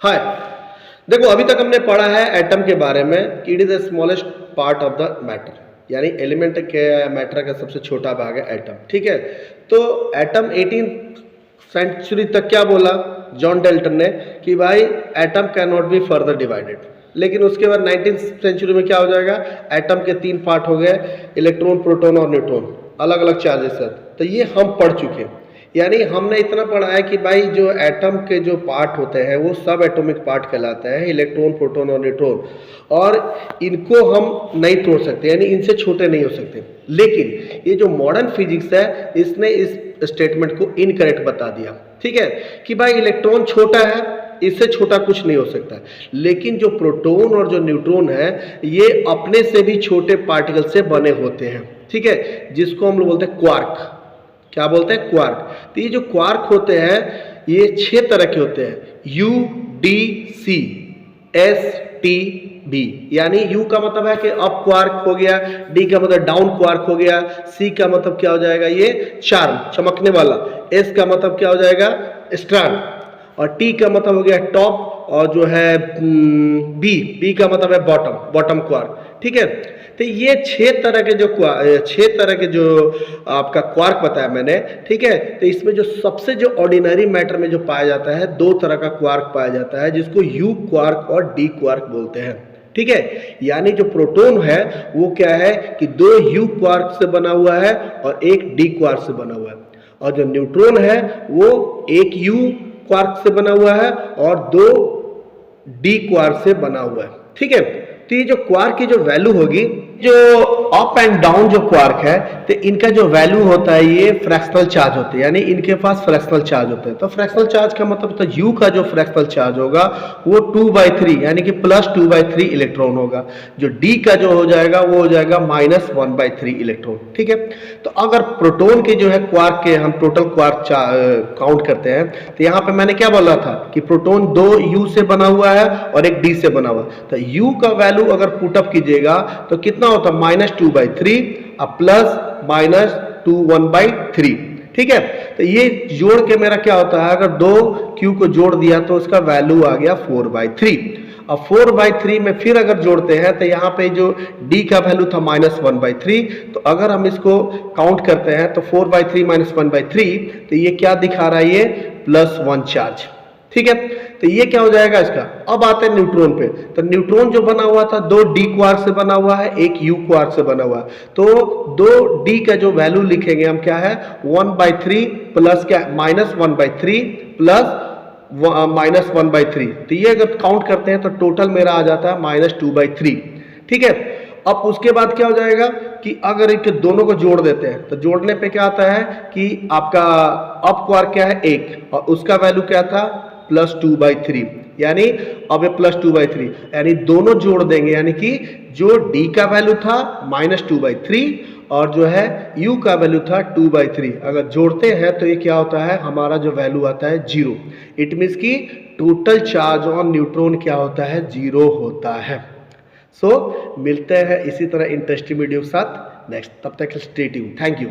हाय, देखो अभी तक हमने पढ़ा है एटम के बारे में कि it is the smallest part of the matter, यानी एलिमेंट के मैटर का सबसे छोटा भाग है एटम। ठीक है, तो एटम 18th सेंचुरी तक क्या बोला जॉन डेल्टन ने कि भाई atom can not be further divided. लेकिन उसके बाद 19th सेंचुरी में क्या हो जाएगा, एटम के 3 पार्ट हो गए, इलेक्ट्रॉन, प्रोटॉन और न्यूट्रॉन, अलग अलग चार्जेस है। तो ये हम पढ़ चुके हैं, यानी हमने इतना पढ़ा है कि भाई जो एटम के जो पार्ट होते हैं वो सब एटॉमिक पार्ट कहलाते हैं, इलेक्ट्रॉन, प्रोटॉन और न्यूट्रॉन, और इनको हम नहीं तोड़ सकते, यानी इनसे छोटे नहीं हो सकते। लेकिन ये जो मॉडर्न फिजिक्स है इसने इस स्टेटमेंट को इनकरेक्ट बता दिया। ठीक है, कि भाई इलेक्ट्रॉन छोटा है, इससे छोटा कुछ नहीं हो सकता, लेकिन जो प्रोटॉन और जो न्यूट्रॉन है ये अपने से भी छोटे पार्टिकल से बने होते हैं। ठीक है, जिसको हम लोग बोलते हैं क्वार्क। क्या बोलते हैं? क्वार्क। तो ये जो क्वार्क होते हैं ये 6 तरह के होते हैं, U, D, C, S, T, B। यानी U का मतलब है कि अप क्वार्क हो गया, D का मतलब डाउन क्वार्क हो गया, C का मतलब क्या हो जाएगा, ये चार्म, चमकने वाला, S का मतलब क्या हो जाएगा, स्ट्रैंड, और T का मतलब हो गया टॉप, और जो है B का मतलब है बॉटम, बॉटम क्वार्क। ठीक है, तो ये 6 तरह के जो आपका क्वार्क बताया मैंने। ठीक है, तो इसमें जो सबसे जो ऑर्डिनरी मैटर में जो पाया जाता है 2 तरह का क्वार्क पाया जाता है, जिसको U क्वार्क और D क्वार्क बोलते हैं। ठीक है, यानी जो प्रोटॉन है वो क्या है कि 2 U क्वार्क से बना हुआ है और एक D क्वार्क से बना हुआ है, और जो न्यूट्रॉन है वो एक U क्वार्क से बना हुआ है और 2 D क्वार्क से बना हुआ है। ठीक है, तो ये जो क्वार्क की जो वैल्यू होगी, जो अप एंड डाउन जो क्वार्क है, तो इनका जो वैल्यू होता है ये फ्रैक्शनल चार्ज होते हैं, यानी इनके पास फ्रैक्शनल चार्ज होते हैं। तो फ्रैक्शनल चार्ज का मतलब तो U का जो फ्रैक्शनल चार्ज होगा वो 2/3 यानी कि +2/3 इलेक्ट्रॉन होगा। जो D का जो हो जाएगा वो हो जाएगा -1/3 इलेक्ट्रॉन। ठीक है, तो अगर प्रोटॉन के जो है क्वार्क के हम टोटल क्वार्क काउंट करते हैं, तो यहाँ पे मैंने क्या बोला था कि प्रोटॉन 2 U से बना हुआ है और एक D से बना हुआ है। तो U का वैल्यू अगर पुटअप कीजिएगा तो कितना होता है, -2/3 अब +-2 1/3। ठीक है, तो ये जोड़ के मेरा क्या होता है, अगर 2 Q को जोड़ दिया तो उसका वैल्यू आ गया 4/3। अब 4/3 में फिर अगर जोड़ते हैं तो यहाँ पे जो D का वैल्यू था -1/3, तो अगर हम इसको काउंट करते हैं तो 4/3 -1/3, तो ये क्या दिखा रहा है, ये +1 चार्ज। ठीक है, तो ये क्या हो जाएगा इसका। अब आते हैं न्यूट्रॉन पे, तो न्यूट्रॉन जो बना हुआ था 2 D क्वार्क से बना हुआ है, एक U क्वार्क से बना हुआ है। तो 2 D का जो वैल्यू लिखेंगे हम क्या है, 1/3 प्लस क्या, -1/3 प्लस -1/3। तो ये अगर काउंट करते हैं तो टोटल मेरा आ जाता है -2/3। ठीक है, अब उसके बाद क्या हो जाएगा कि अगर इनके दोनों को जोड़ देते हैं तो जोड़ने पे क्या आता है कि आपका अप क्वार्क क्या है 1, और उसका वैल्यू क्या था +2/3, यानी अब ये +2/3, यानी दोनों जोड़ देंगे, यानी कि जो D का वैल्यू था -2/3 और जो है U का वैल्यू था 2/3, अगर जोड़ते हैं तो ये क्या होता है, हमारा जो वैल्यू आता है 0। इट मीन्स कि टोटल चार्ज ऑन न्यूट्रॉन क्या होता है, 0 होता है। सो मिलते हैं इसी तरह इंटरेस्टिंग वीडियो के साथ नेक्स्ट, तब तक स्टे ट्यून्ड, थैंक यू।